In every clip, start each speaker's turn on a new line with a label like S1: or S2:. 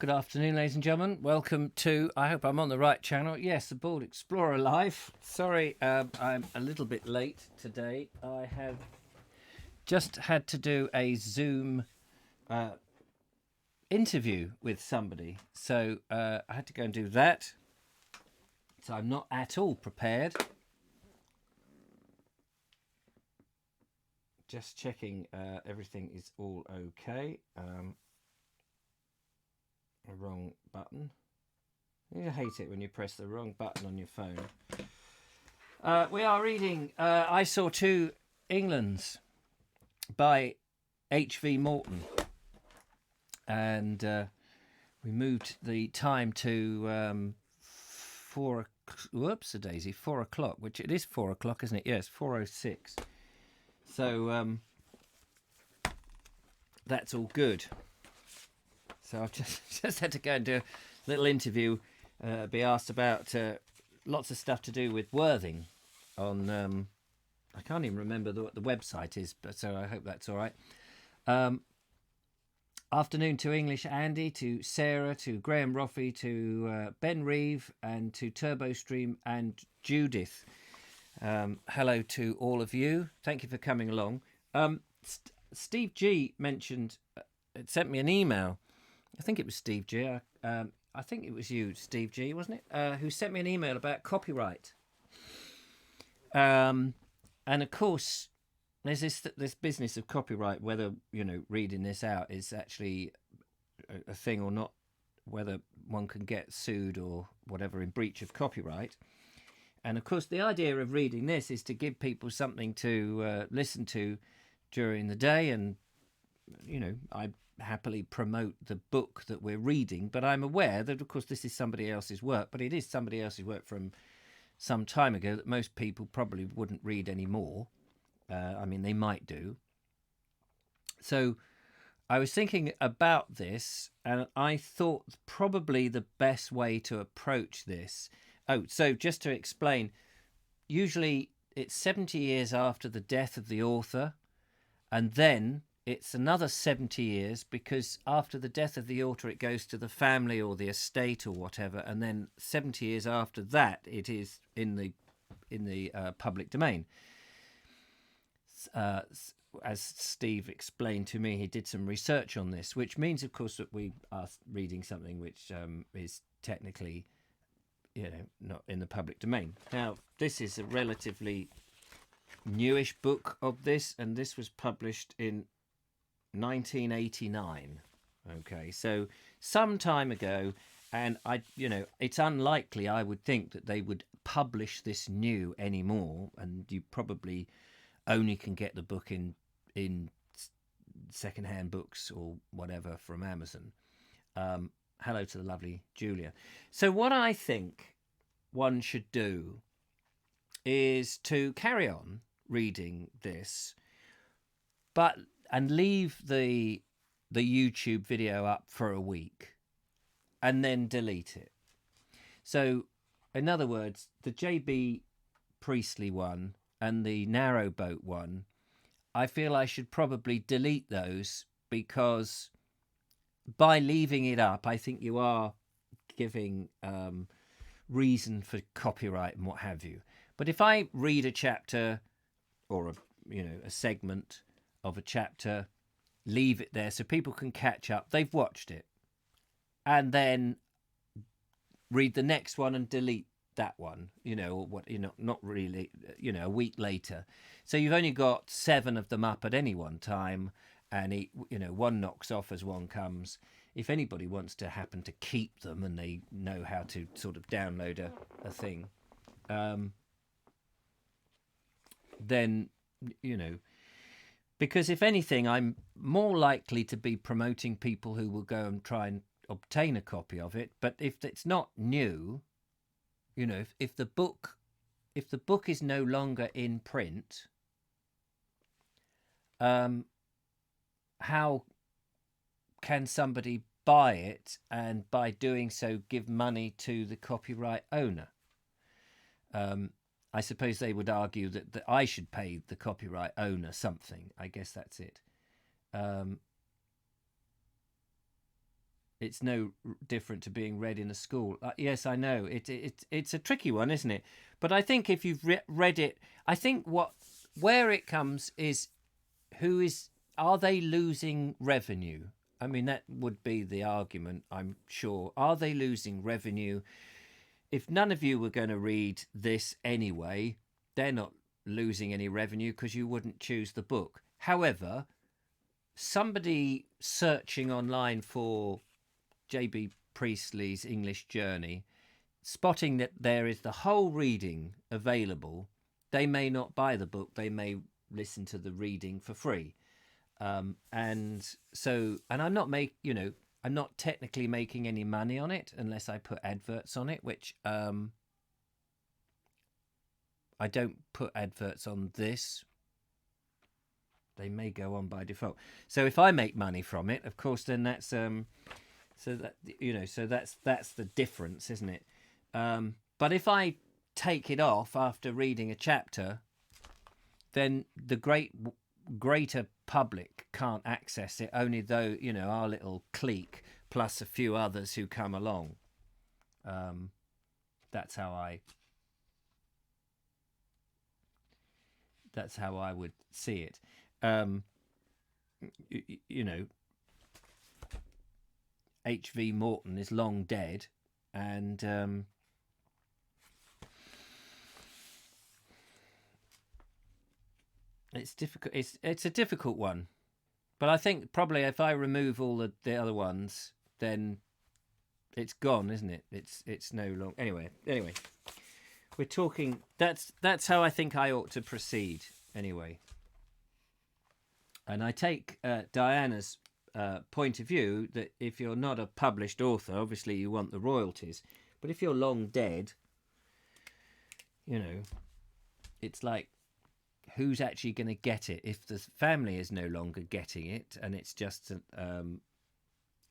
S1: Good afternoon, ladies and gentlemen. Welcome to, I hope I'm on the right channel. Yes, the Bold Explorer Live. Sorry, I'm a little bit late today. I have just had to do a Zoom interview with somebody. So I had to go and do that. So I'm not at all prepared. Just checking everything is all okay. Wrong button. You hate it when you press the wrong button on your phone. We are reading I Saw Two Englands by HV Morton. And we moved the time to 4 o'clock, which it is 4 o'clock, isn't it? Yes, 4:06. So that's all good. So I've just had to go and do a little interview, be asked about lots of stuff to do with Worthing on, I can't even remember what the website is, but so I hope that's all right. Afternoon to English Andy, to Sarah, to Graham Roffey, to Ben Reeve, and to TurboStream and Judith. Hello to all of you. Thank you for coming along. Steve G mentioned, sent me an email. I think it was Steve G. I think it was you, Steve G, wasn't it? Who sent me an email about copyright. And of course, there's this business of copyright, whether, reading this out is actually a thing or not, whether one can get sued or whatever in breach of copyright. And of course, the idea of reading this is to give people something to listen to during the day. And, I happily promote the book that we're reading, but I'm aware that, of course, this is somebody else's work, but it is somebody else's work from some time ago that most people probably wouldn't read anymore. They might do. So I was thinking about this, and I thought probably the best way to approach this. So just to explain, usually it's 70 years after the death of the author, and then it's another 70 years, because after the death of the author, it goes to the family or the estate or whatever, and then 70 years after that, it is in the public domain. As Steve explained to me, he did some research on this, which means, of course, that we are reading something which is technically, not in the public domain. Now, this is a relatively newish book of this, and this was published in 1989. Okay, so some time ago, and it's unlikely, I would think, that they would publish this new anymore, and you probably only can get the book in secondhand books or whatever from Amazon. Hello to the lovely Julia. So what I think one should do is to carry on reading this, and leave the YouTube video up for a week and then delete it. So, in other words, the JB Priestley one and the Narrowboat one, I feel I should probably delete those, because by leaving it up, I think you are giving reason for copyright and what have you. But if I read a chapter or a segment of a chapter, leave it there so people can catch up, they've watched it, and then read the next one and delete that one, or what, not really, a week later. So you've only got 7 of them up at any one time, and one knocks off as one comes. If anybody wants to happen to keep them and they know how to sort of download a thing, then, because if anything, I'm more likely to be promoting people who will go and try and obtain a copy of it. But if it's not new, if the book is no longer in print, how can somebody buy it, and by doing so give money to the copyright owner? I suppose they would argue that I should pay the copyright owner something. I guess that's it. it's no different to being read in a school. Yes, I know it's a tricky one, isn't it? But I think if you've read it, I think where it comes is are they losing revenue? I mean, that would be the argument, I'm sure. Are they losing revenue? If none of you were going to read this anyway, they're not losing any revenue because you wouldn't choose the book. However, somebody searching online for J.B. Priestley's English Journey, spotting that there is the whole reading available, they may not buy the book. They may listen to the reading for free. And I'm not I'm not technically making any money on it unless I put adverts on it, which I don't put adverts on this. They may go on by default. So if I make money from it, of course, then that's so that's the difference, isn't it? But if I take it off after reading a chapter, then the greater public can't access it, only though, our little clique plus a few others who come along. That's how I would see it. HV Morton is long dead, and it's difficult. It's a difficult one, but I think probably if I remove all the other ones, then it's gone, isn't it? It's no long. Anyway, we're talking. That's how I think I ought to proceed. Anyway, and I take Diana's point of view that if you're not a published author, obviously you want the royalties, but if you're long dead, it's like, who's actually going to get it if the family is no longer getting it and it's just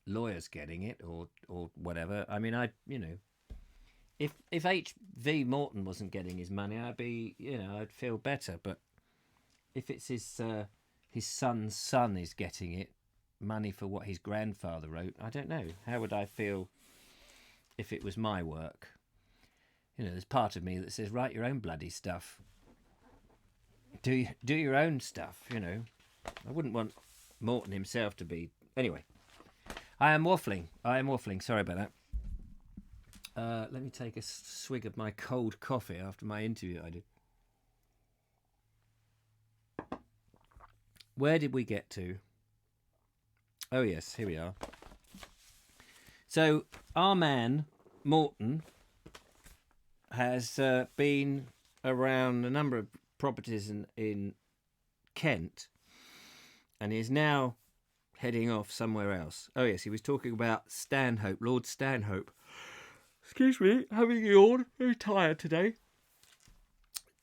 S1: lawyers getting it or whatever? I mean, if HV Morton wasn't getting his money, I'd feel better. But if it's his son's son is getting it, money for what his grandfather wrote, I don't know. How would I feel if it was my work? There's part of me that says, write your own bloody stuff. Do your own stuff, I wouldn't want Morton himself to be... Anyway, I am waffling. Sorry about that. Let me take a swig of my cold coffee after my interview I did. Where did we get to? Oh, yes, here we are. So, our man, Morton, has been around a number of properties in Kent, and is now heading off somewhere else. Oh, yes, he was talking about Stanhope, Lord Stanhope. Excuse me, having a yawn. Very tired today.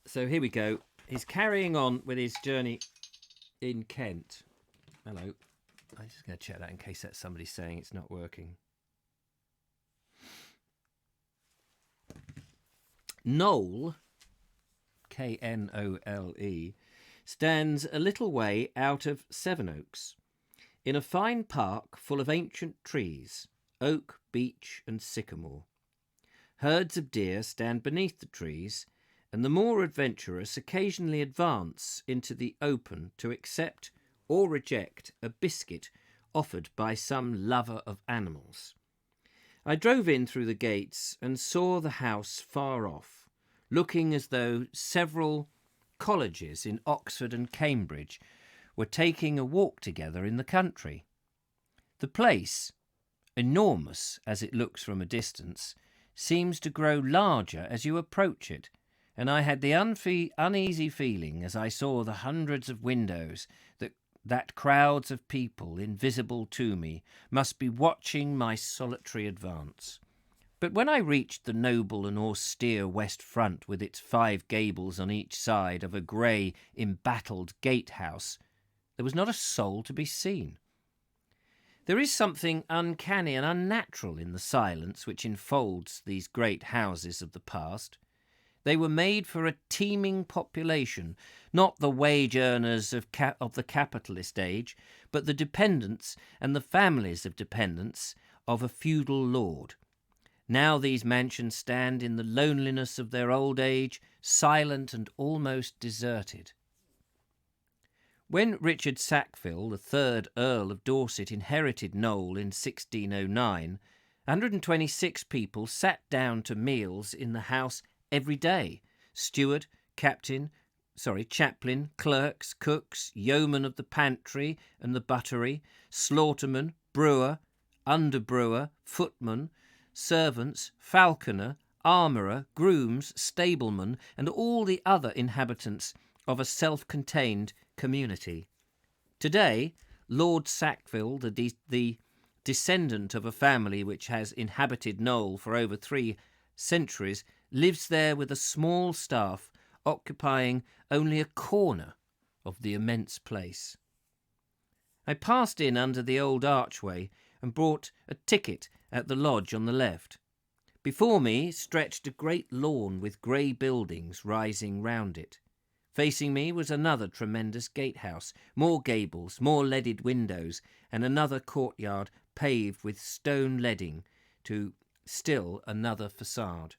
S1: So, here we go. He's carrying on with his journey in Kent. Hello. I'm just going to check that in case that's somebody saying it's not working. Knole, Knole, stands a little way out of Sevenoaks, in a fine park full of ancient trees, oak, beech and sycamore. Herds of deer stand beneath the trees, and the more adventurous occasionally advance into the open to accept or reject a biscuit offered by some lover of animals. I drove in through the gates and saw the house far off, looking as though several colleges in Oxford and Cambridge were taking a walk together in the country. The place, enormous as it looks from a distance, seems to grow larger as you approach it, and I had the uneasy feeling as I saw the hundreds of windows that crowds of people, invisible to me, must be watching my solitary advance. But when I reached the noble and austere west front with its 5 gables on each side of a grey, embattled gatehouse, there was not a soul to be seen. There is something uncanny and unnatural in the silence which enfolds these great houses of the past. They were made for a teeming population, not the wage earners of the capitalist age, but the dependents and the families of dependents of a feudal lord. Now these mansions stand in the loneliness of their old age, silent and almost deserted. When Richard Sackville, the third Earl of Dorset, inherited Knole in 1609, 126 people sat down to meals in the house every day. Steward, chaplain, clerks, cooks, yeomen of the pantry and the buttery, slaughterman, brewer, under-brewer, footman, servants, falconer, armourer, grooms, stablemen, and all the other inhabitants of a self-contained community. Today, Lord Sackville, the descendant of a family which has inhabited Knole for over 3 centuries, lives there with a small staff occupying only a corner of the immense place. I passed in under the old archway and bought a ticket at the lodge on the left. Before me stretched a great lawn with grey buildings rising round it. Facing me was another tremendous gatehouse, more gables, more leaded windows, and another courtyard paved with stone leading to still another facade.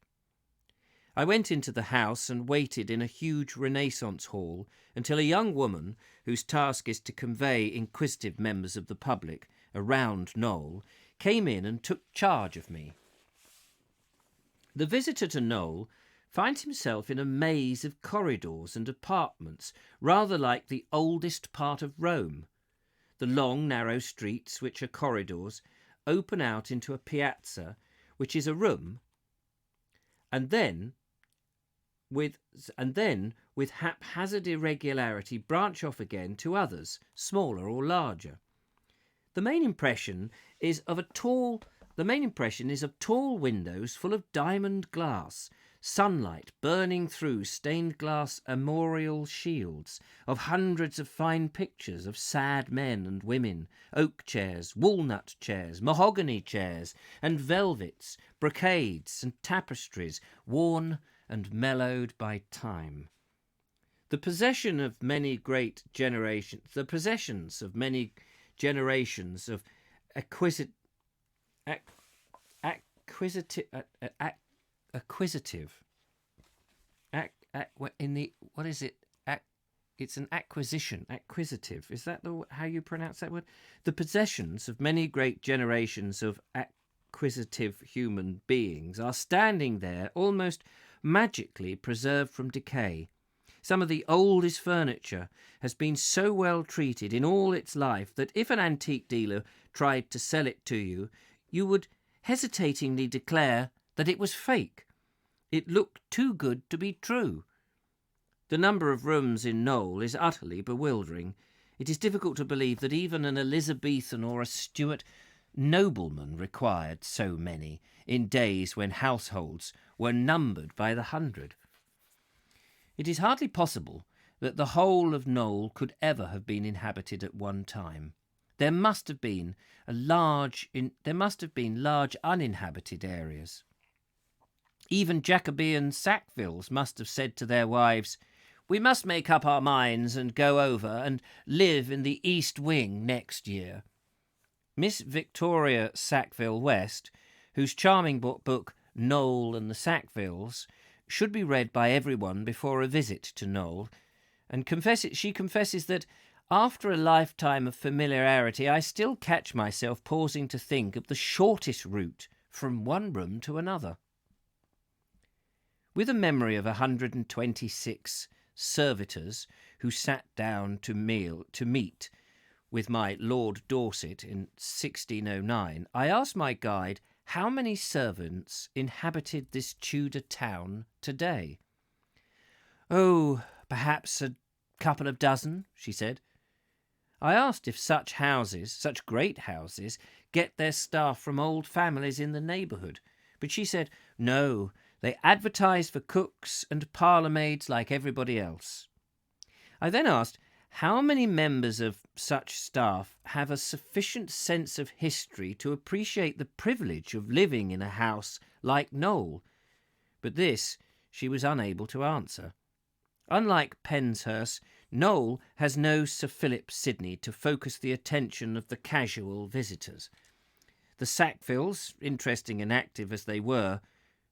S1: I went into the house and waited in a huge Renaissance hall until a young woman, whose task is to convey inquisitive members of the public around Knole, came in and took charge of me. The visitor to Knole finds himself in a maze of corridors and apartments, rather like the oldest part of Rome. The long, narrow streets, which are corridors, open out into a piazza, which is a room, and then with haphazard irregularity branch off again to others, smaller or larger. The main impression is of tall windows full of diamond glass, sunlight burning through stained glass armorial shields, of hundreds of fine pictures of sad men and women, oak chairs, walnut chairs, mahogany chairs, and velvets, brocades and tapestries, worn and mellowed by time. The possessions of many generations of acquisitive it's an acquisition. Acquisitive. Is that how you pronounce that word? The possessions of many great generations of acquisitive human beings are standing there almost magically preserved from decay. Some of the oldest furniture has been so well treated in all its life that if an antique dealer tried to sell it to you, you would hesitatingly declare that it was fake. It looked too good to be true. The number of rooms in Knole is utterly bewildering. It is difficult to believe that even an Elizabethan or a Stuart nobleman required so many in days when households were numbered by the 100. It is hardly possible that the whole of Knole could ever have been inhabited at one time. There must have been large uninhabited areas. Even Jacobean Sackvilles must have said to their wives, "We must make up our minds and go over and live in the East Wing next year." Miss Victoria Sackville West, whose charming book Knole and the Sackvilles should be read by everyone before a visit to Knole, and she confesses that after a lifetime of familiarity I still catch myself pausing to think of the shortest route from one room to another. With a memory of 126 servitors who sat down to meet with my Lord Dorset in 1609, I asked my guide how many servants inhabited this Tudor town today. "Oh, perhaps a couple of dozen," she said. I asked if such great houses, get their staff from old families in the neighbourhood, but she said, no, they advertise for cooks and parlour-maids like everybody else. I then asked how many members of such staff have a sufficient sense of history to appreciate the privilege of living in a house like Knole, but this she was unable to answer. Unlike Penshurst, Knole has no Sir Philip Sidney to focus the attention of the casual visitors. the Sackvilles, interesting and active as they were,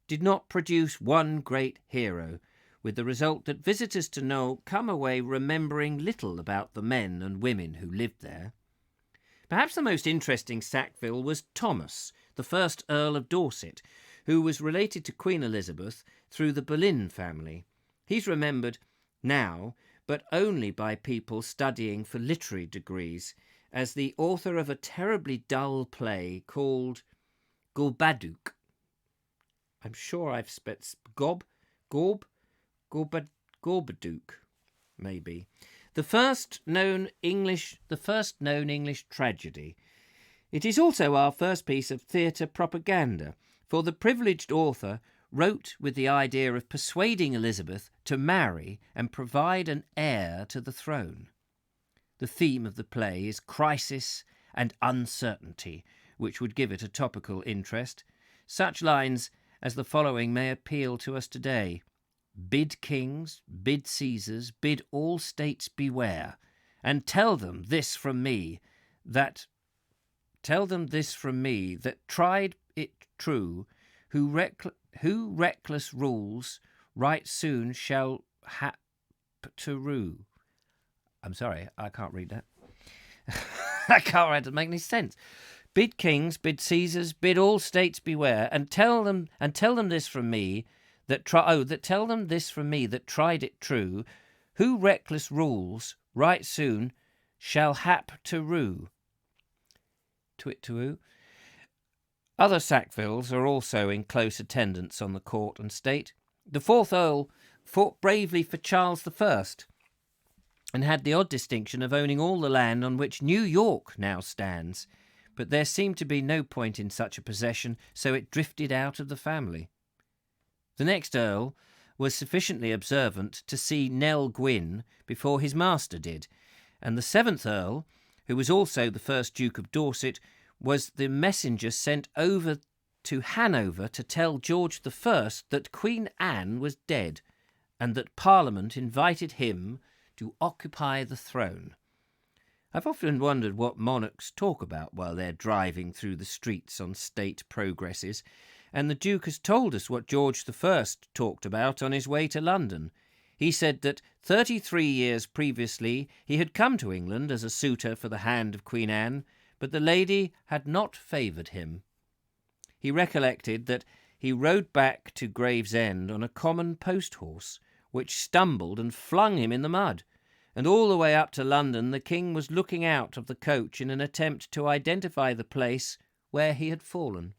S1: did not produce one great hero, with the result that visitors to Knole come away remembering little about the men and women who lived there. Perhaps the most interesting Sackville was Thomas, the first Earl of Dorset, who was related to Queen Elizabeth through the Boleyn family. He's remembered now, but only by people studying for literary degrees, as the author of a terribly dull play called Gorbaduc. I'm sure I've spent Gorbaduc, maybe. The first known English tragedy. It is also our first piece of theatre propaganda, for the privileged author wrote with the idea of persuading Elizabeth to marry and provide an heir to the throne. The theme of the play is crisis and uncertainty, which would give it a topical interest. Such lines as the following may appeal to us today. Bid kings, bid Caesars, bid all states beware, and tell them this from me, that tried it true, who reckless rules, right soon shall hap to rue. I'm sorry, I can't read that. I can't read it. Doesn't make any sense. Bid kings, bid Caesars, bid all states beware, and tell them this from me, that tried it true, who reckless rules, right soon shall hap to rue. Twit to oo. Other Sackvilles are also in close attendance on the court and state. The fourth Earl fought bravely for Charles I, and had the odd distinction of owning all the land on which New York now stands, but there seemed to be no point in such a possession, so it drifted out of the family. The next Earl was sufficiently observant to see Nell Gwyn before his master did, and the seventh Earl, who was also the first Duke of Dorset, was the messenger sent over to Hanover to tell George I that Queen Anne was dead, and that Parliament invited him to occupy the throne. I've often wondered what monarchs talk about while they're driving through the streets on state progresses, and the Duke has told us what George I talked about on his way to London. He said that 33 years previously he had come to England as a suitor for the hand of Queen Anne, but the lady had not favoured him. He recollected that he rode back to Gravesend on a common post-horse, which stumbled and flung him in the mud, and all the way up to London the king was looking out of the coach in an attempt to identify the place where he had fallen.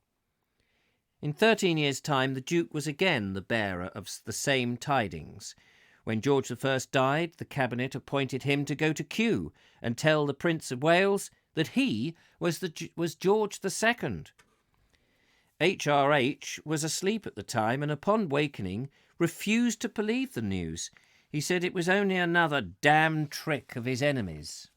S1: In 13 years' time the Duke was again the bearer of the same tidings. When George I died, the cabinet appointed him to go to Kew and tell the Prince of Wales that he was George II. HRH was asleep at the time, and upon wakening refused to believe the news. He said it was only another damned trick of his enemies.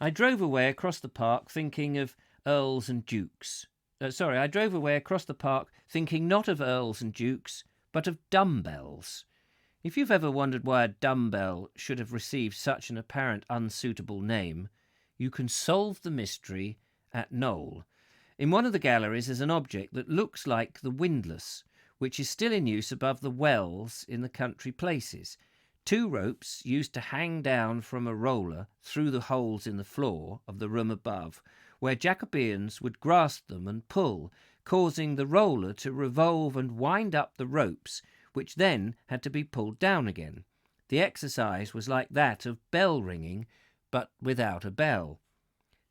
S1: I drove away across the park thinking of earls and dukes. I drove away across the park thinking not of earls and dukes, but of dumbbells. If you've ever wondered why a dumbbell should have received such an apparent unsuitable name, you can solve the mystery at Knole. In one of the galleries is an object that looks like the windlass, which is still in use above the wells in the country places. 2 ropes used to hang down from a roller through the holes in the floor of the room above, where Jacobeans would grasp them and pull, causing the roller to revolve and wind up the ropes, which then had to be pulled down again. The exercise was like that of bell ringing, but without a bell.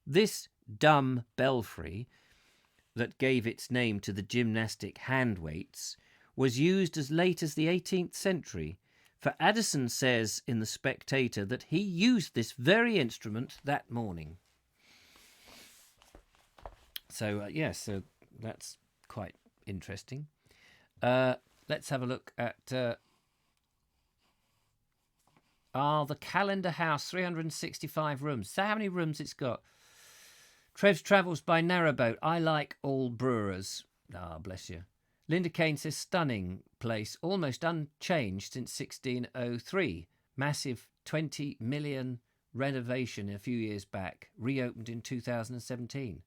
S1: This dumb belfry, that gave its name to the gymnastic hand weights, was used as late as the 18th century, for Addison says in The Spectator that he used this very instrument that morning. So, so that's quite interesting. Let's have a look at the Calendar House, 365 rooms. So how many rooms it's got? Trev's travels by narrowboat. I like all brewers. Ah, bless you. Linda Kane says stunning place, almost unchanged since 1603. Massive 20 million renovation a few years back, reopened in 2017.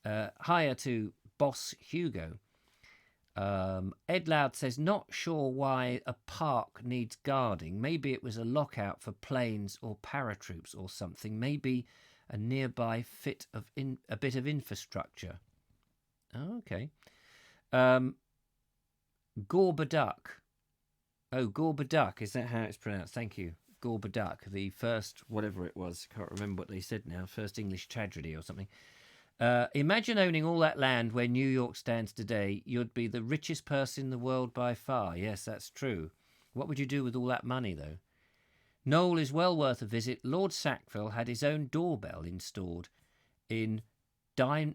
S1: Hire to Boss Hugo. Ed Loud says, not sure why a park needs guarding. Maybe it was a lockout for planes or paratroops or something. Maybe a nearby a bit of infrastructure. Oh, okay. Gorbaduck. Oh, Gorbaduck. Is that how it's pronounced? Thank you. Gorbaduck, the first, whatever it was. Can't remember what they said now. First English tragedy or something. Imagine owning all that land where New York stands today. You'd be the richest person in the world by far. Yes, that's true. What would you do with all that money, though? Knole is well worth a visit. Lord Sackville had his own doorbell installed in Dymo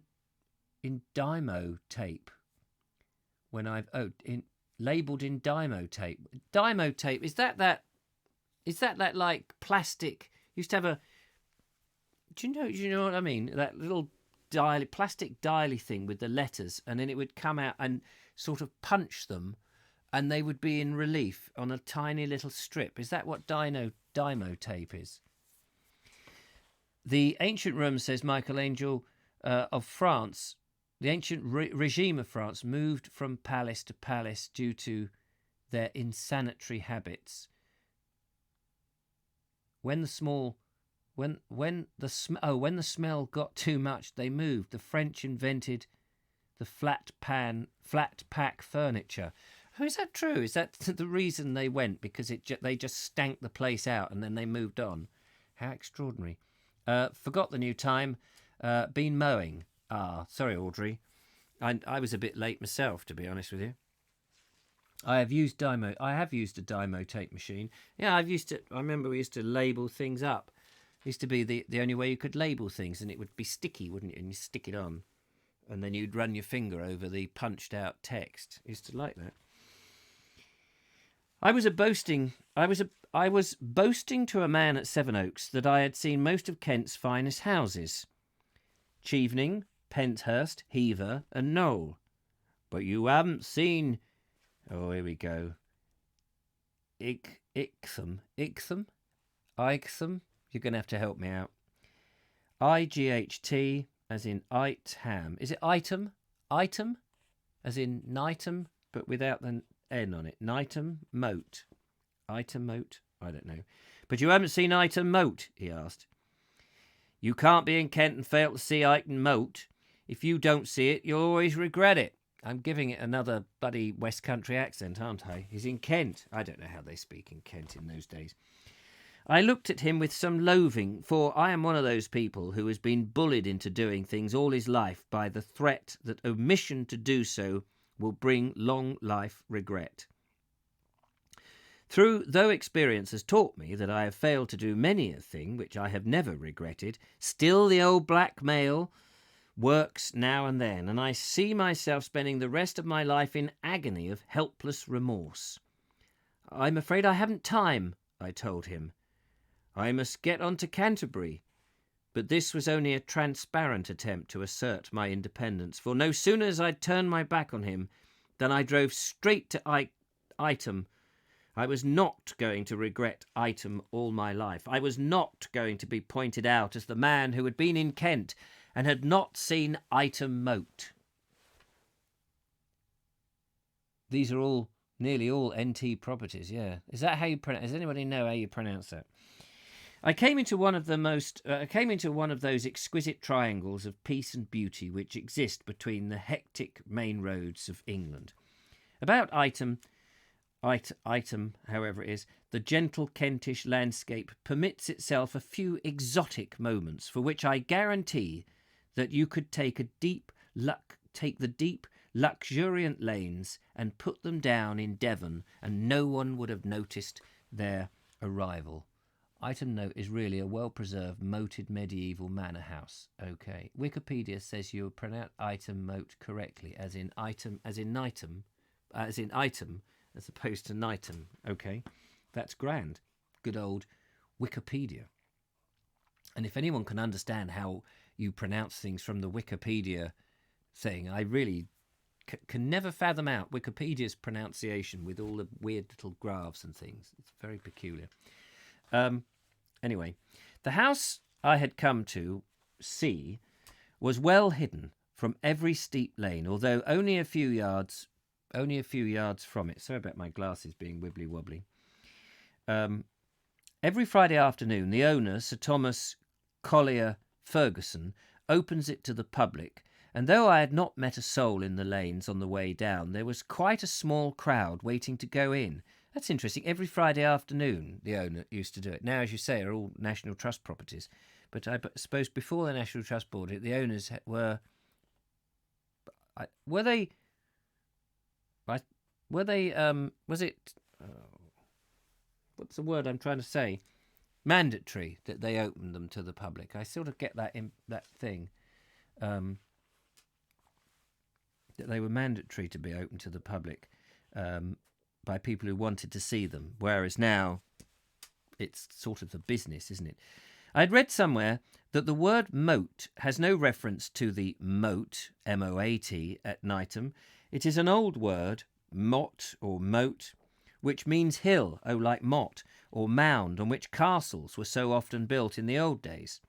S1: tape. Labelled in Dymo tape. Dymo tape, is that like plastic? Used to have a. Do you know what I mean? That little plastic dialy thing with the letters, and then it would come out and sort of punch them, and they would be in relief on a tiny little strip. Is that what Dymo tape is? The ancient Rome, says Michelangelo, of France. The ancient regime of France moved from palace to palace due to their insanitary habits. When the smell got too much, they moved. The French invented the flat pack furniture. Oh, is that true? Is that the reason they went? Because they just stank the place out and then they moved on. How extraordinary. Forgot the new time. Been mowing. Ah, sorry, Audrey. I was a bit late myself, to be honest with you. I have used a Dymo tape machine. Yeah, I remember we used to label things up. It used to be the only way you could label things, and it would be sticky, wouldn't it? And you stick it on, and then you'd run your finger over the punched out text. I used to like that. I was boasting to a man at Sevenoaks that I had seen most of Kent's finest houses: Chevening, Penthurst, Hever, and Knole. But you haven't seen. Oh, here we go. Ightham. You're going to have to help me out. IGHT, as in Ightham. Is it item? Item? As in Knightham, but without the N on it. Knightham Mote. Ightham Mote? I don't know. But you haven't seen Ightham Mote, he asked. You can't be in Kent and fail to see Ightham Mote. If you don't see it, you'll always regret it. I'm giving it another bloody West Country accent, aren't I? He's in Kent. I don't know how they speak in Kent in those days. I looked at him with some loathing, for I am one of those people who has been bullied into doing things all his life by the threat that omission to do so will bring long life regret. Though experience has taught me that I have failed to do many a thing which I have never regretted, still the old black male works now and then, and I see myself spending the rest of my life in agony of helpless remorse. I'm afraid I haven't time, I told him. I must get on to Canterbury. But this was only a transparent attempt to assert my independence, for no sooner as I'd turned my back on him than I drove straight to Ightham. I was not going to regret Ightham all my life. I was not going to be pointed out as the man who had been in Kent and had not seen Ightham Mote. These are nearly all NT properties, yeah. Is that how you pronounce? Does anybody know how you pronounce that? I came into one of those exquisite triangles of peace and beauty which exist between the hectic main roads of England. About Ightham, however it is, the gentle Kentish landscape permits itself a few exotic moments for which I guarantee that you could take the deep, luxuriant lanes and put them down in Devon, and no one would have noticed their arrival. Ightham Mote is really a well-preserved, moated medieval manor house. Okay. Wikipedia says you pronounce Ightham Mote correctly, as in Ightham, as opposed to Knightham. Okay. That's grand. Good old Wikipedia. And if anyone can understand how you pronounce things from the Wikipedia thing, I really can never fathom out Wikipedia's pronunciation with all the weird little graphs and things. It's very peculiar. Anyway, The house I had come to see was well hidden from every steep lane, although only a few yards from it. Sorry about my glasses being wibbly wobbly. Every Friday afternoon, the owner, Sir Thomas Collier Ferguson, opens it to the public, and though I had not met a soul in the lanes on the way down, there was quite a small crowd waiting to go in. That's interesting. Every Friday afternoon, the owner used to do it. Now, as you say, are all National Trust properties. But I suppose before the National Trust Board, the owners were they? Was it? What's the word I'm trying to say? Mandatory that they opened them to the public. I sort of get that thing. That they were mandatory to be open to the public by people who wanted to see them, whereas now it's sort of a business, isn't it? I'd read somewhere that the word mote has no reference to the moat, M-O-A-T, at Ightham. It is an old word, mot or mote, which means hill, like Mote, or mound on which castles were so often built in the old days.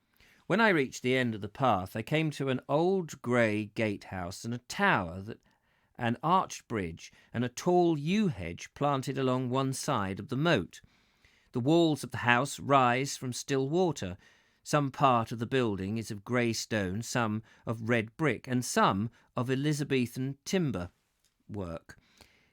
S1: When I reached the end of the path, I came to an old grey gatehouse and a tower, an arched bridge, and a tall yew hedge planted along one side of the moat. The walls of the house rise from still water. Some part of the building is of grey stone, some of red brick, and some of Elizabethan timber work.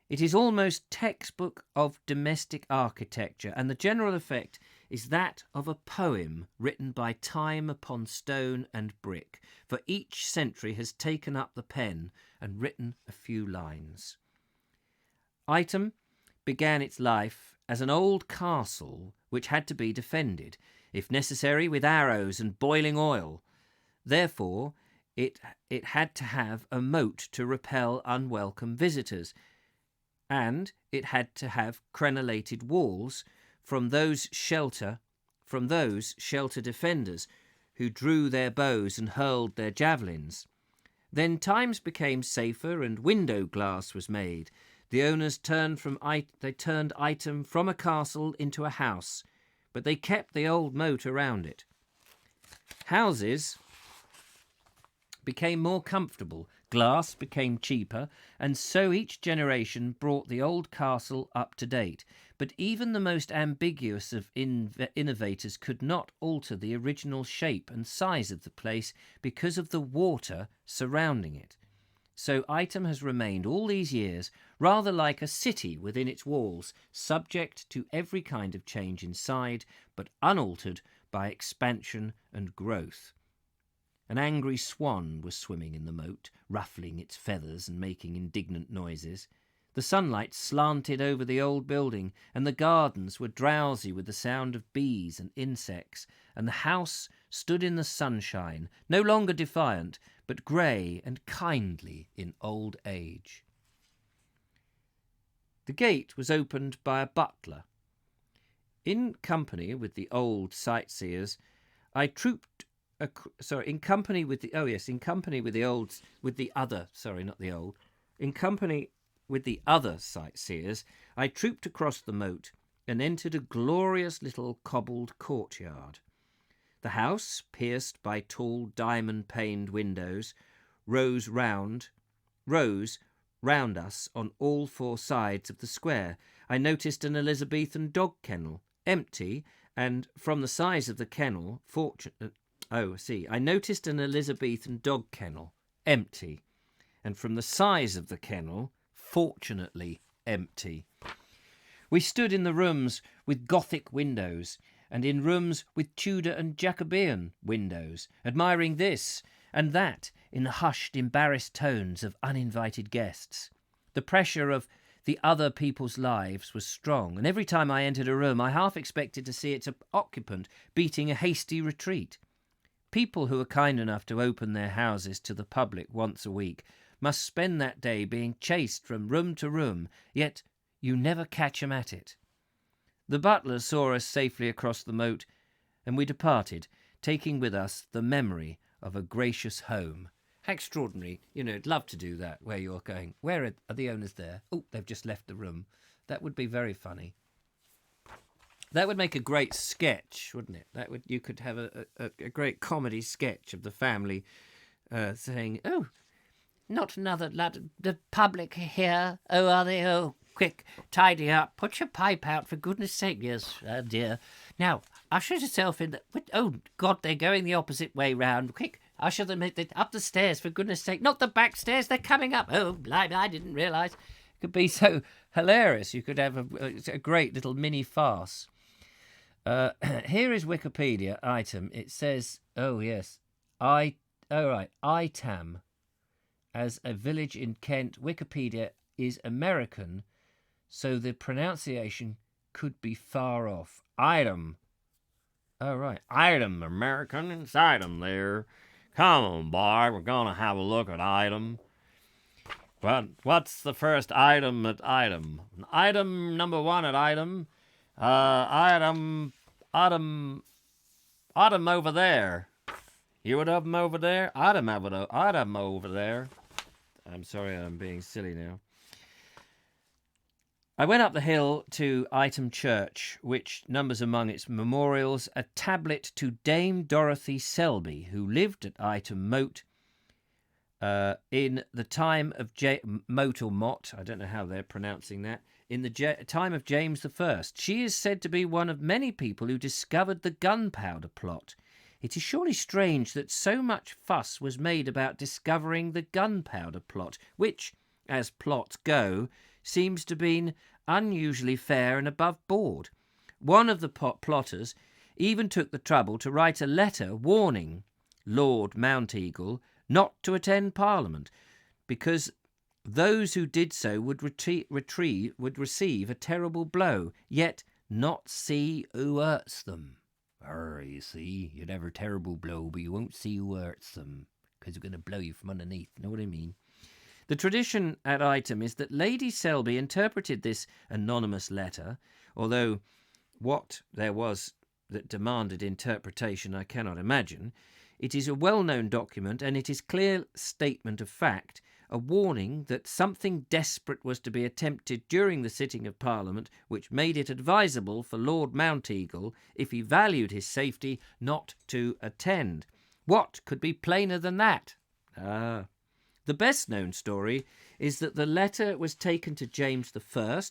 S1: It is almost textbook of domestic architecture, and the general effect is that of a poem written by time upon stone and brick, for each century has taken up the pen and written a few lines. Ightham began its life as an old castle which had to be defended, if necessary, with arrows and boiling oil. Therefore, it had to have a moat to repel unwelcome visitors, and it had to have crenellated walls from those shelter defenders who drew their bows and hurled their javelins. Then times became safer and window glass was made. The owners turned Ightham from a castle into a house, but they kept the old moat around it. Houses became more comfortable, glass became cheaper, and so each generation brought the old castle up to date. But even the most ambiguous of innovators could not alter the original shape and size of the place because of the water surrounding it. So Ightham has remained all these years rather like a city within its walls, subject to every kind of change inside, but unaltered by expansion and growth. An angry swan was swimming in the moat, ruffling its feathers and making indignant noises. The sunlight slanted over the old building, and the gardens were drowsy with the sound of bees and insects, and the house stood in the sunshine, no longer defiant, but grey and kindly in old age. The gate was opened by a butler. In company with the old sightseers, I trooped in company with the other sightseers, I trooped across the moat and entered a glorious little cobbled courtyard. The house, pierced by tall diamond-paned windows, rose round us on all four sides of the square. I noticed an Elizabethan dog kennel, empty, and from the size of the kennel, I noticed an Elizabethan dog kennel, empty, and from the size of the kennel, fortunately empty. We stood in the rooms with Gothic windows, and in rooms with Tudor and Jacobean windows, admiring this and that in the hushed, embarrassed tones of uninvited guests. The pressure of the other people's lives was strong, and every time I entered a room I half expected to see its occupant beating a hasty retreat. People who are kind enough to open their houses to the public once a week must spend that day being chased from room to room, yet you never catch 'em at it. The butler saw us safely across the moat, and we departed, taking with us the memory of a gracious home. How extraordinary. I'd love to do that, where you're going, where are the owners there? Oh, they've just left the room. That would be very funny. That would make a great sketch, wouldn't it? You could have a great comedy sketch of the family saying, "Oh, not another lad. The public here. Oh, are they? Oh, quick, tidy up. Put your pipe out, for goodness sake. Yes, dear. Now, usher yourself in. Oh, God, they're going the opposite way round. Quick, usher them up the stairs, for goodness sake. Not the back stairs. They're coming up. Oh, blimey, I didn't realise. It could be so hilarious. You could have a great little mini farce. Here is Wikipedia item. It says, oh yes, Ightham, as a village in Kent. Wikipedia is American, so the pronunciation could be far off. Ightham. Oh right, Ightham, American inside them there. Come on, boy, we're gonna have a look at Ightham. But what's the first item at Ightham? Item number one at Ightham. Autumn over there. You would have them over there? Autumn over there. I'm sorry, I'm being silly now. I went up the hill to Ightham Church, which numbers among its memorials a tablet to Dame Dorothy Selby, who lived at Ightham Mote in the time of Mote or Motte. I don't know how they're pronouncing that. In the time of James I. She is said to be one of many people who discovered the gunpowder plot. It is surely strange that so much fuss was made about discovering the gunpowder plot, which, as plots go, seems to have been unusually fair and above board. One of the plotters even took the trouble to write a letter warning Lord Mounteagle not to attend Parliament, because those who did so would receive a terrible blow, yet not see who hurts them. You see, you'd have a terrible blow, but you won't see who hurts them, because they're going to blow you from underneath. Know what I mean? The tradition at Ightham is that Lady Selby interpreted this anonymous letter, although what there was that demanded interpretation I cannot imagine. It is a well-known document, and it is clear statement of fact, a warning that something desperate was to be attempted during the sitting of Parliament, which made it advisable for Lord Mounteagle, if he valued his safety, not to attend. What could be plainer than that? The best-known story is that the letter was taken to James I,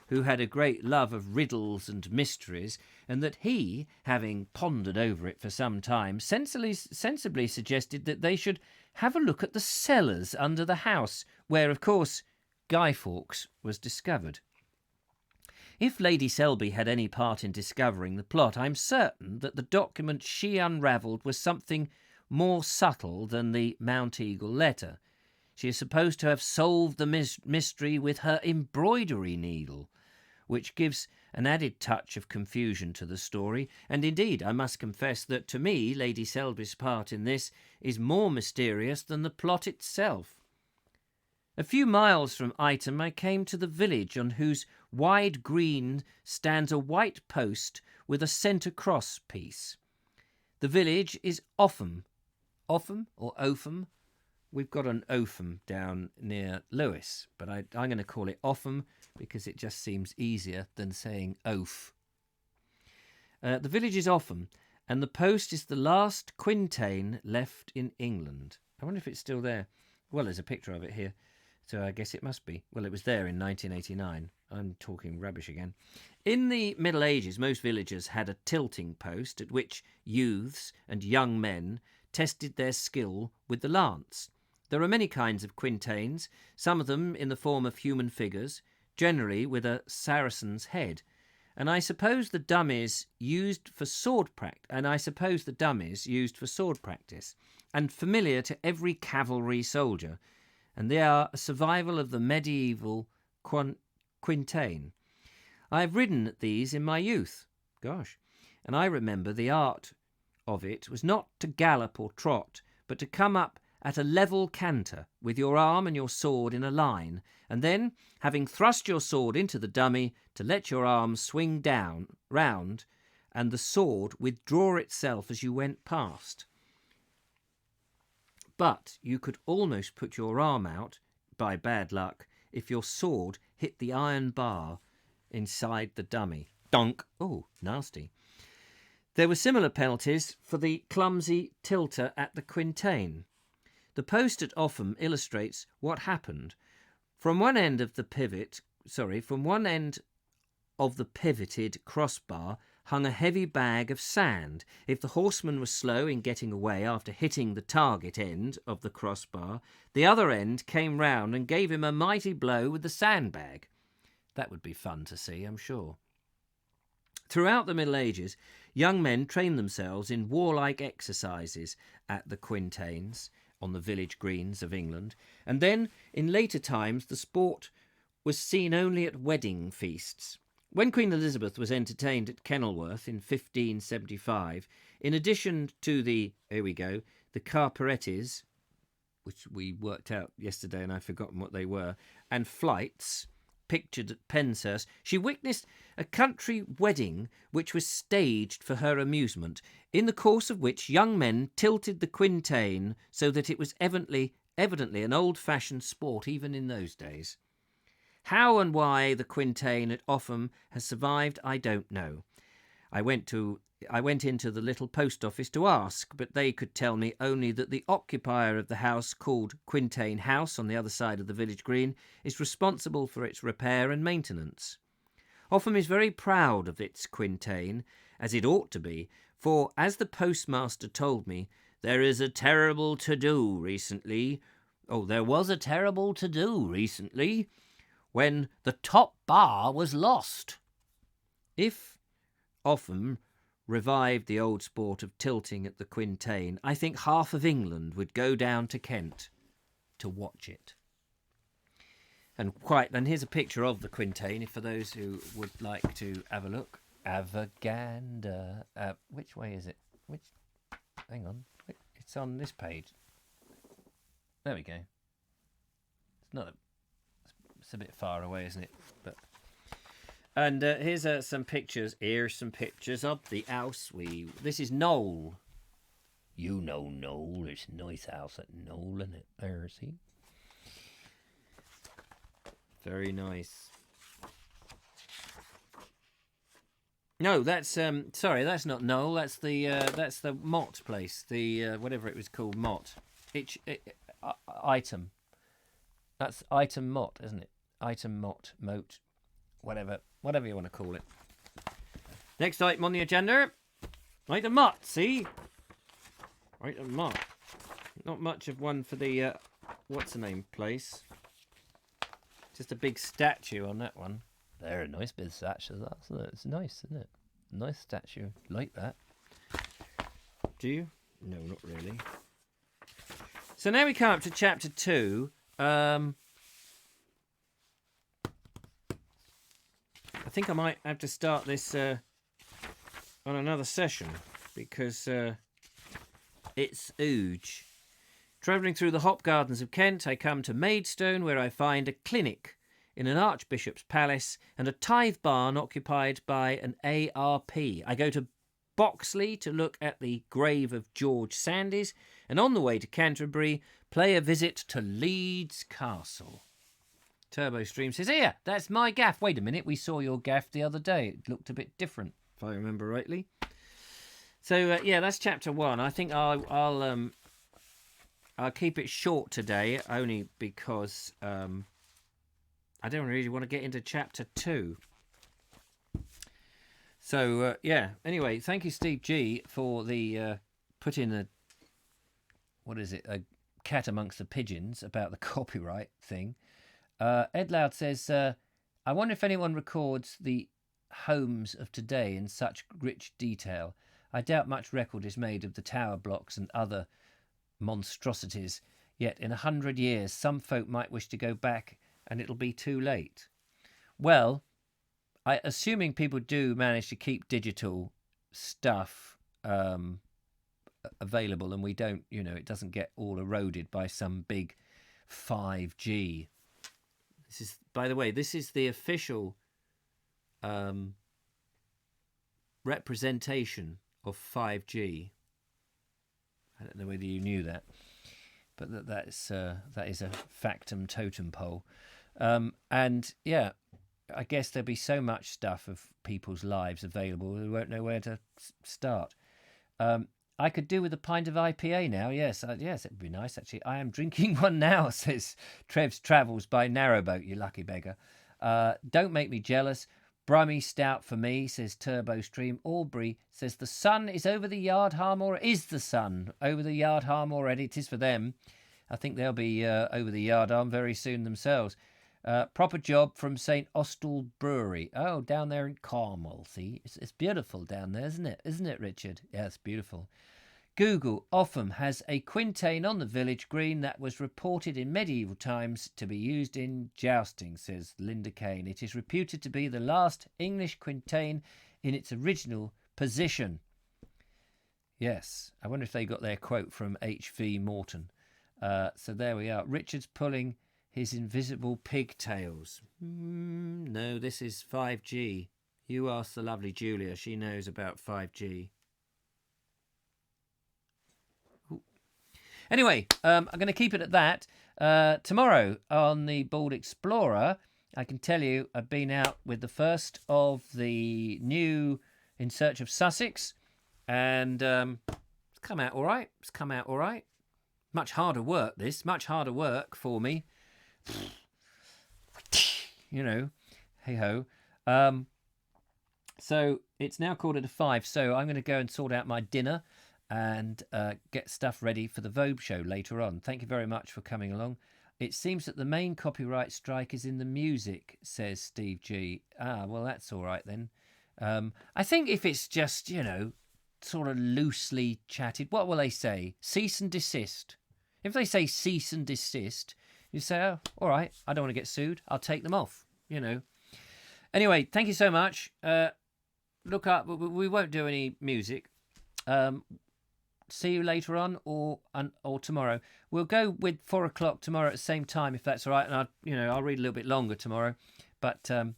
S1: who had a great love of riddles and mysteries, and that he, having pondered over it for some time, sensibly suggested that they should have a look at the cellars under the house, where, of course, Guy Fawkes was discovered. If Lady Selby had any part in discovering the plot, I'm certain that the document she unravelled was something more subtle than the Mounteagle letter. She is supposed to have solved the mystery with her embroidery needle, which gives an added touch of confusion to the story, and indeed I must confess that to me Lady Selby's part in this is more mysterious than the plot itself. A few miles from Ightham I came to the village, on whose wide green stands a white post with a centre cross piece. The village is Offham. Offham or Opham? We've got an Opham down near Lewis, but I'm going to call it Offham because it just seems easier than saying Oaf. The village is Offham, and the post is the last quintain left in England. I wonder if it's still there. Well, there's a picture of it here, so I guess it must be. Well, it was there in 1989. I'm talking rubbish again. In the Middle Ages, most villagers had a tilting post at which youths and young men tested their skill with the lance. There are many kinds of quintains, some of them in the form of human figures, generally with a Saracen's head, and I suppose the dummies used for sword practice, and familiar to every cavalry soldier, and they are a survival of the medieval quintain. I have ridden at these in my youth, and I remember the art of it was not to gallop or trot, but to come up at a level canter, with your arm and your sword in a line, and then, having thrust your sword into the dummy, to let your arm swing round, and the sword withdraw itself as you went past. But you could almost put your arm out, by bad luck, if your sword hit the iron bar inside the dummy. Donk. Oh, nasty. There were similar penalties for the clumsy tilter at the quintain. The post at Ightham illustrates what happened. From one end of the pivoted crossbar hung a heavy bag of sand. If the horseman was slow in getting away after hitting the target end of the crossbar, the other end came round and gave him a mighty blow with the sandbag. That would be fun to see, I'm sure. Throughout the Middle Ages, young men trained themselves in warlike exercises at the quintains on the village greens of England, and then, in later times, the sport was seen only at wedding feasts. When Queen Elizabeth was entertained at Kenilworth in 1575, in addition to the carperettes, which we worked out yesterday and I've forgotten what they were, and flights pictured at Penshurst, she witnessed a country wedding which was staged for her amusement, in the course of which young men tilted the quintain so that it was evidently an old-fashioned sport even in those days. How and why the quintain at Ightham has survived, I don't know. I went into the little post office to ask, but they could tell me only that the occupier of the house, called Quintain House on the other side of the village green, is responsible for its repair and maintenance. Ightham is very proud of its quintain, as it ought to be, for, as the postmaster told me, there was a terrible to-do recently, when the top bar was lost. If Ightham revived the old sport of tilting at the quintain, I think half of England would go down to Kent to watch it. And here's a picture of the quintain, for those who would like to have a look. Avagander. Which way is it? Hang on. It's on this page. There we go. It's a bit far away, isn't it? And here's some pictures. Here's some pictures of the house. This is Knole. You know Knole. There's a nice house at Knole, isn't it? There, see? Very nice. No, that's that's not Knole. That's the Mote place. The whatever it was called, Mote. Ightham. That's Ightham Mote, isn't it? Ightham Mote, whatever you want to call it. Next item on the agenda, Ightham Mote. See, Ightham Mote. Not much of one for the what's the name place. Just a big statue on that one. They're a nice bit of statue. It's nice, isn't it? Nice statue. Like that. Do you? No, not really. So now we come up to chapter 2. I think I might have to start this on another session because it's huge. Travelling through the hop gardens of Kent, I come to Maidstone, where I find a clinic in an archbishop's palace and a tithe barn occupied by an ARP. I go to Boxley to look at the grave of George Sandys, and on the way to Canterbury, pay a visit to Leeds Castle. Turbo Stream says, "Here, that's my gaff. Wait a minute, we saw your gaff the other day. It looked a bit different, if I remember rightly." So yeah, that's chapter 1. I think I'll keep it short today, only because I don't really want to get into chapter 2. So yeah. Anyway, thank you, Steve G, for the putting a cat amongst the pigeons about the copyright thing. Ed Loud says, "I wonder if anyone records the homes of today in such rich detail. I doubt much record is made of the tower blocks and other monstrosities. Yet in 100 years, some folk might wish to go back, and it'll be too late." Well, assuming people do manage to keep digital stuff available, and we don't, it doesn't get all eroded by some big 5G. This is, by the way, the official representation of 5G. I don't know whether you knew that, but that is a factum totem pole. And yeah, I guess there'll be so much stuff of people's lives available, we won't know where to start. I could do with a pint of IPA now. Yes, yes, it'd be nice, actually. I am drinking one now, says Trev's Travels by Narrowboat, you lucky beggar. Don't make me jealous. Brummy stout for me, says Turbo Stream. Aubrey says the sun is over the yard harm, or is the sun over the yard harm already? It is for them. I think they'll be over the yard arm very soon themselves. Proper job from St. Austell Brewery. Oh, down there in Cornwall, see? It's beautiful down there, isn't it? Isn't it, Richard? Yeah, it's beautiful. Google Offham has a quintain on the village green that was reported in medieval times to be used in jousting, says Linda Kane. It is reputed to be the last English quintain in its original position. Yes, I wonder if they got their quote from HV Morton. So there we are. Richard's pulling his invisible pigtails. No, this is 5G. You ask the lovely Julia. She knows about 5G. Ooh. Anyway, I'm going to keep it at that. Tomorrow on the Bald Explorer, I can tell you I've been out with the first of the new In Search of Sussex. And it's come out all right. It's come out all right. Much harder work, this. Much harder work for me. You know, hey-ho. So it's now 5:15, so I'm going to go and sort out my dinner and get stuff ready for the Vogue show later on. Thank you very much for coming along. It seems that the main copyright strike is in the music, says Steve G. Ah, well, that's all right then. I think if it's just, you know, sort of loosely chatted, what will they say? Cease and desist. If they say cease and desist, you say, oh, all right, I don't want to get sued. I'll take them off, you know. Anyway, thank you so much. Look up. We won't do any music. See you later on or tomorrow. We'll go with 4 o'clock tomorrow at the same time, if that's all right. And I'll read a little bit longer tomorrow. But I'm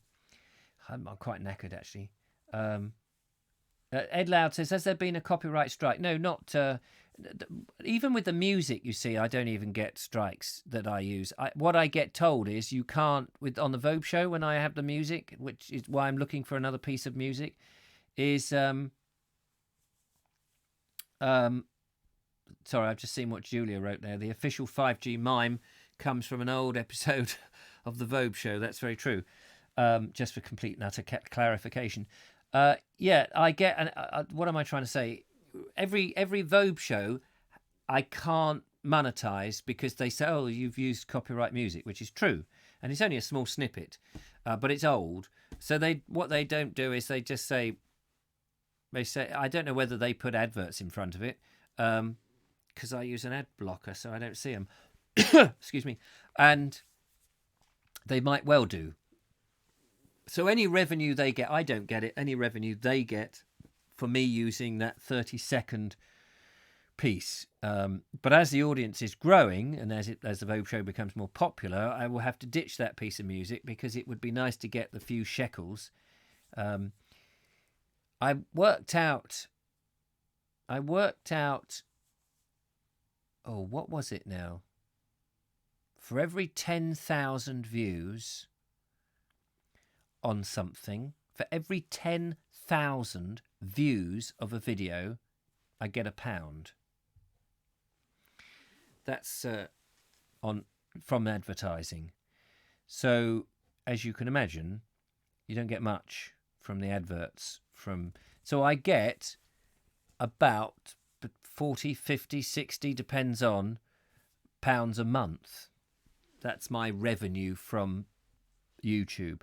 S1: quite knackered, actually. Ed Loud says, has there been a copyright strike? No, not... even with the music, you see, I don't even get strikes that I use. What I get told is you can't, on the Vogue show, when I have the music, which is why I'm looking for another piece of music, is... sorry, I've just seen what Julia wrote there. The official 5G mime comes from an old episode of the Vogue show. That's very true. Just for complete and utter clarification. Yeah, I get... And what am I trying to say? Every Vogue show I can't monetize because they say, oh, you've used copyright music, which is true, and it's only a small snippet, but it's old. So what they don't do is they just say, I don't know whether they put adverts in front of it, because I use an ad blocker, so I don't see them. Excuse me. And they might well do. So any revenue they get, I don't get it. Any revenue they get for me using that 30-second piece. But as the audience is growing and as the Vogue show becomes more popular, I will have to ditch that piece of music because it would be nice to get the few shekels. I worked out, oh, what was it now? For every 10,000 views on something, for every 10,000 views of a video, I get £1. That's from advertising. So, as you can imagine, you don't get much from the adverts. So I get about 40, 50, 60, depends on, pounds a month. That's my revenue from YouTube.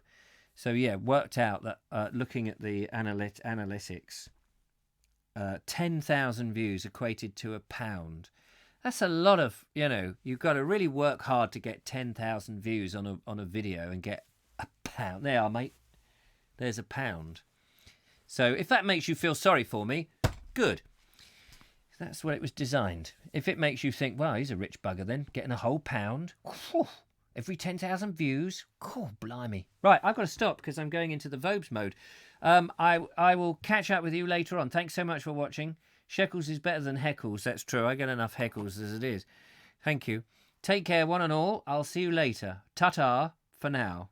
S1: So yeah, worked out that looking at the analytics, 10,000 views equated to £1. That's a lot of, you've got to really work hard to get 10,000 views on a video and get £1. There you are, mate. There's £1. So if that makes you feel sorry for me, good. That's what it was designed. If it makes you think, well, he's a rich bugger then, getting a whole £1. Whew. Every 10,000 views? Oh, blimey. Right, I've got to stop because I'm going into the Vobes mode. I will catch up with you later on. Thanks so much for watching. Shekels is better than heckles. That's true. I get enough heckles as it is. Thank you. Take care, one and all. I'll see you later. Ta-ta for now.